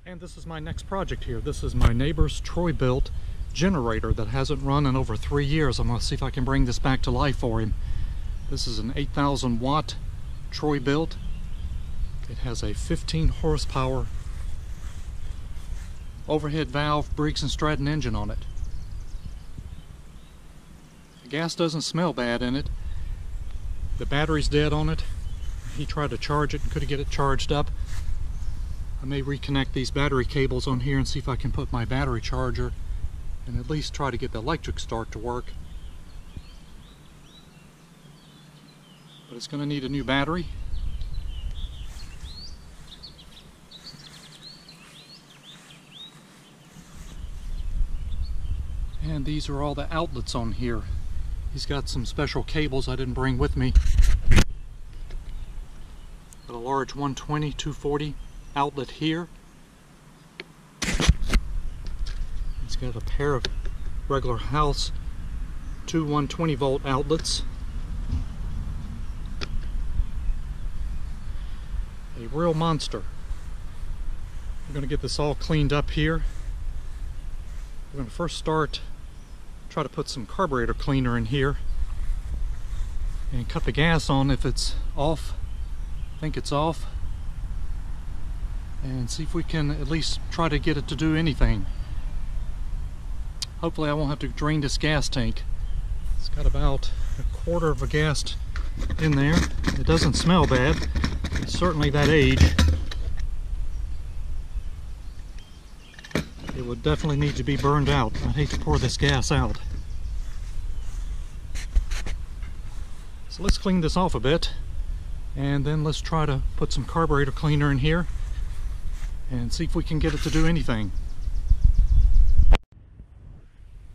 And this is my next project here. This is my neighbor's Bilt generator that hasn't run in over 3 years. I'm going to see if I can bring this back to life for him. This is an 8,000 watt Bilt. It has a 15 horsepower overhead valve Briggs and Stratton engine on it. The gas doesn't smell bad in it. The battery's dead on it. He tried to charge it and couldn't get it charged up. I may reconnect these battery cables on here and see if I can put my battery charger and at least try to get the electric start to work. But it's going to need a new battery. And these are all the outlets on here. He's got some special cables I didn't bring with me. Got a large 120, 240 outlet here. He's got a pair of regular house 2 120 volt outlets. A real monster. We're going to get this all cleaned up here. We're going to first try to put some carburetor cleaner in here and cut the gas on if it's off. I think it's off. And see if we can at least try to get it to do anything. Hopefully I won't have to drain this gas tank. It's got about a quarter of a gas in there. It doesn't smell bad. It's certainly that age. It would definitely need to be burned out. I'd hate to pour this gas out. So let's clean this off a bit, and then let's try to put some carburetor cleaner in here and see if we can get it to do anything.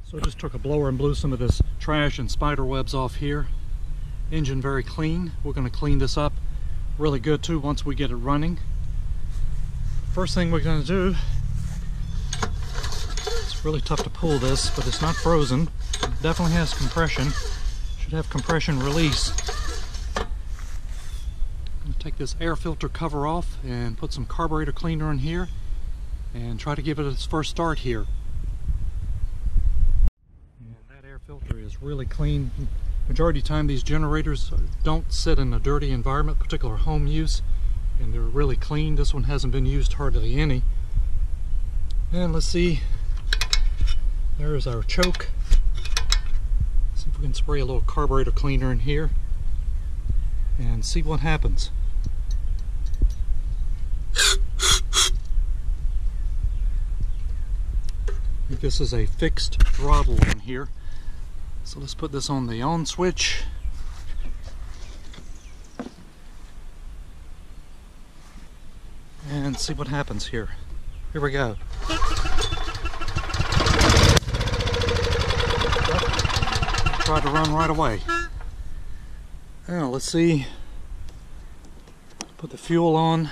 So I just took a blower and blew some of this trash and spider webs off here. Engine very clean. We're going to clean this up really good too once we get it running. First thing we're going to do, it's really tough to pull this, but it's not frozen. It definitely has compression. Should have compression release. Take this air filter cover off and put some carburetor cleaner in here and try to give it its first start here. And that air filter is really clean. Majority of the time these generators don't sit in a dirty environment, particular home use, and they're really clean. This one hasn't been used hardly any. And let's see, there's our choke. See if we can spray a little carburetor cleaner in here and see what happens. I think this is a fixed throttle in here. So let's put this on the on switch. And see what happens here. Here we go. Try to run right away. Now let's see. Put the fuel on.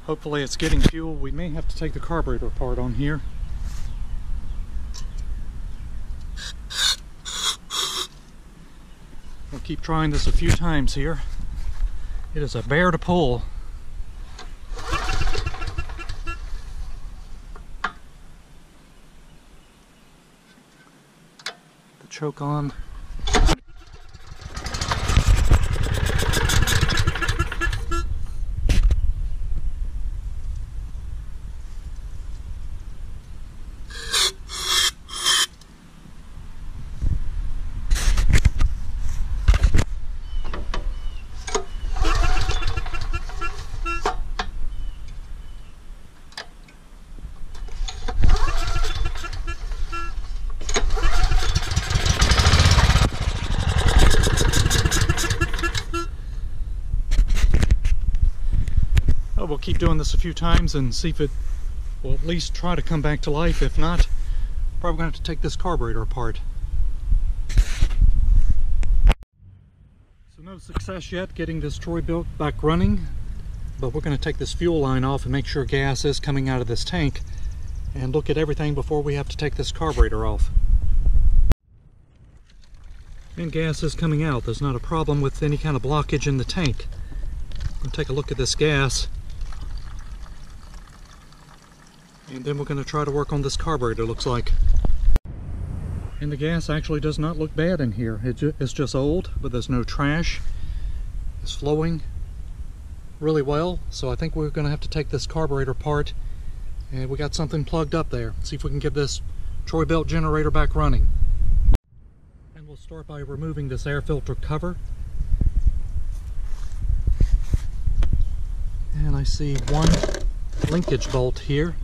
Hopefully it's getting fuel. We may have to take the carburetor apart on here. We'll keep trying this a few times here. It is a bear to pull. Get the choke on. We'll keep doing this a few times and see if it will at least try to come back to life. If not, probably going to have to take this carburetor apart. So no success yet getting this Bilt back running, but we're going to take this fuel line off and make sure gas is coming out of this tank and look at everything before we have to take this carburetor off. And gas is coming out. There's not a problem with any kind of blockage in the tank. We'll take a look at this gas. And then we're going to try to work on this carburetor, looks like. And the gas actually does not look bad in here. It's just old, but there's no trash. It's flowing really well, so I think we're going to have to take this carburetor apart, and we got something plugged up there. See if we can get this Bilt generator back running. And we'll start by removing this air filter cover. And I see one linkage bolt here.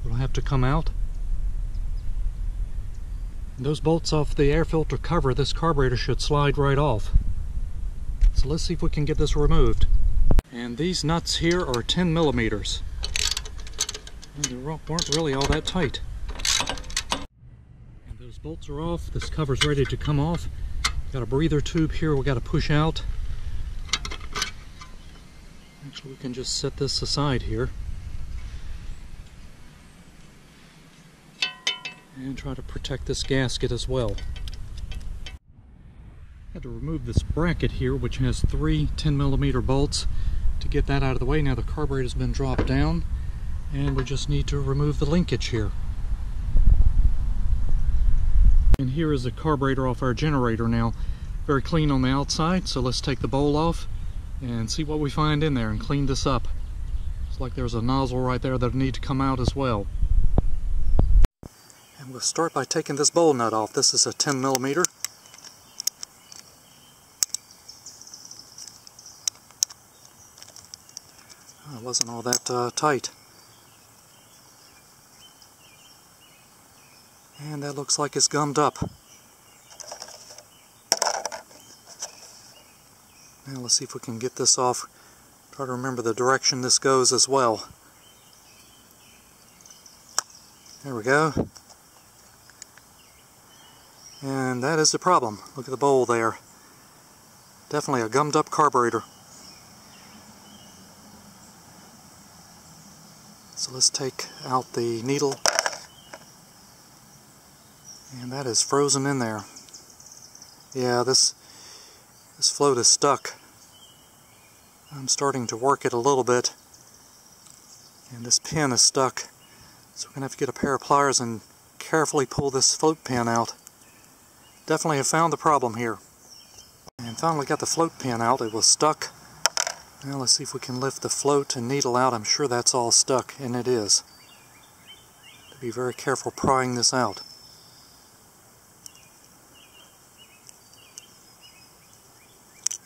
It'll have to come out. And those bolts off the air filter cover, this carburetor should slide right off. So let's see if we can get this removed. And these nuts here are 10 millimeters. And they weren't really all that tight. And those bolts are off. This cover's ready to come off. Got a breather tube here we got to push out. Actually, we can just set this aside here. And try to protect this gasket as well. Had to remove this bracket here, which has 3 10mm bolts. To get that out of the way, now the carburetor's been dropped down, and we just need to remove the linkage here. And here is the carburetor off our generator now. Very clean on the outside, so let's take the bowl off and see what we find in there and clean this up. It's like there's a nozzle right there that'll need to come out as well. And we'll start by taking this bowl nut off. This is a 10mm. It wasn't all that tight. And that looks like it's gummed up. Now let's see if we can get this off. Try to remember the direction this goes as well. There we go. And that is the problem. Look at the bowl there. Definitely a gummed up carburetor. So let's take out the needle. And that is frozen in there. Yeah, this float is stuck. I'm starting to work it a little bit. And this pin is stuck. So we're going to have to get a pair of pliers and carefully pull this float pin out. Definitely have found the problem here. And finally got the float pin out. It was stuck. Now let's see if we can lift the float and needle out. I'm sure that's all stuck, and it is. Be very careful prying this out.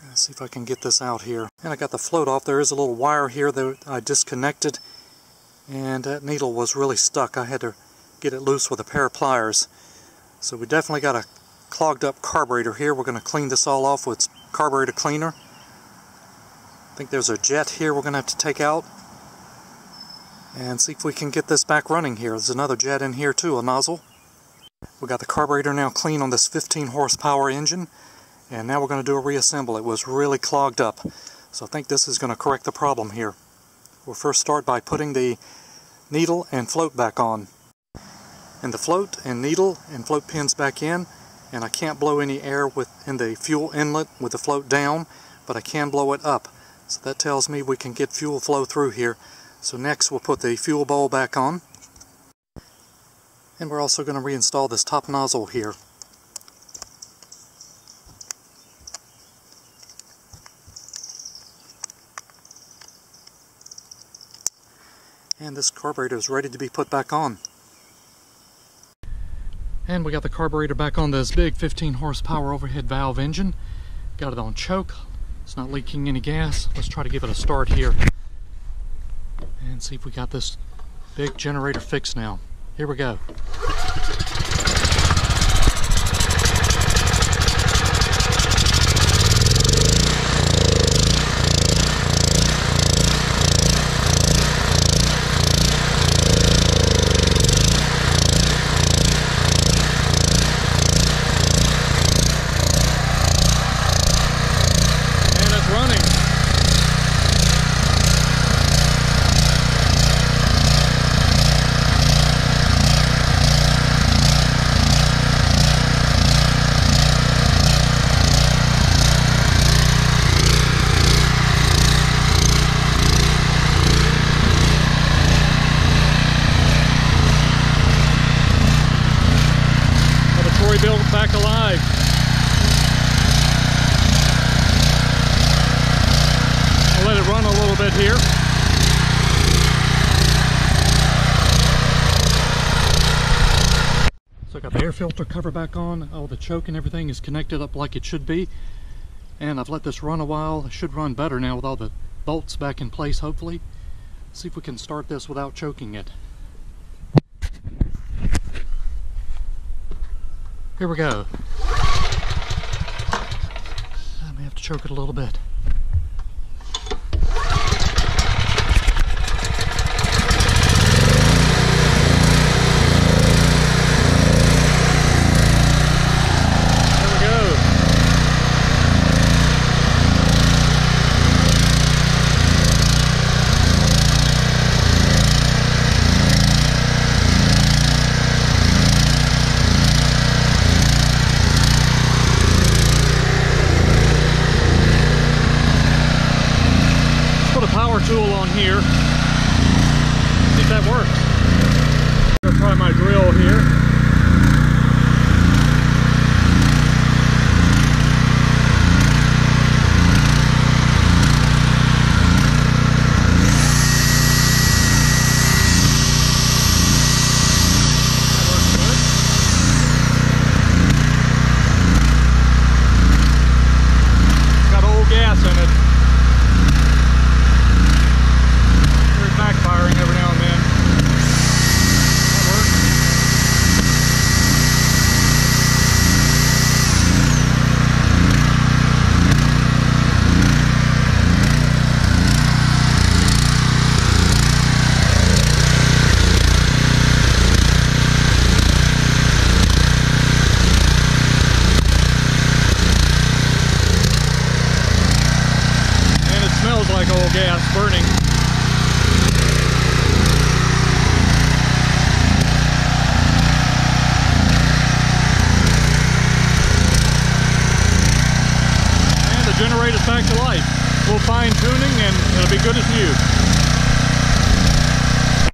Let's see if I can get this out here. And I got the float off. There is a little wire here that I disconnected, and that needle was really stuck. I had to get it loose with a pair of pliers. So we definitely got a clogged up carburetor here. We're going to clean this all off with carburetor cleaner. I think there's a jet here we're going to have to take out and see if we can get this back running here. There's another jet in here too, a nozzle. We got the carburetor now clean on this 15 horsepower engine, and now we're going to do a reassemble. It was really clogged up, so I think this is going to correct the problem here. We'll first start by putting the needle and float back on. And the float and needle and float pins back in, and I can't blow any air in the fuel inlet with the float down, but I can blow it up. So that tells me we can get fuel flow through here. So next we'll put the fuel bowl back on. And we're also going to reinstall this top nozzle here. And this carburetor is ready to be put back on. And we got the carburetor back on this big 15 horsepower overhead valve engine. Got it on choke. It's not leaking any gas. Let's try to give it a start here and see if we got this big generator fixed now. Here we go. here. So I got the air filter cover back on. All the choke and everything is connected up like it should be. And I've let this run a while. It should run better now with all the bolts back in place, hopefully. Let's see if we can start this without choking it. Here we go. I may have to choke it a little bit. Tool on here. See if that works. I'm gonna try my drill here. That works good. Got old gas in it. Backfiring every now and then. That works. And it smells like old gas burning. Generator's back to life. We'll fine tuning and it'll be good as new.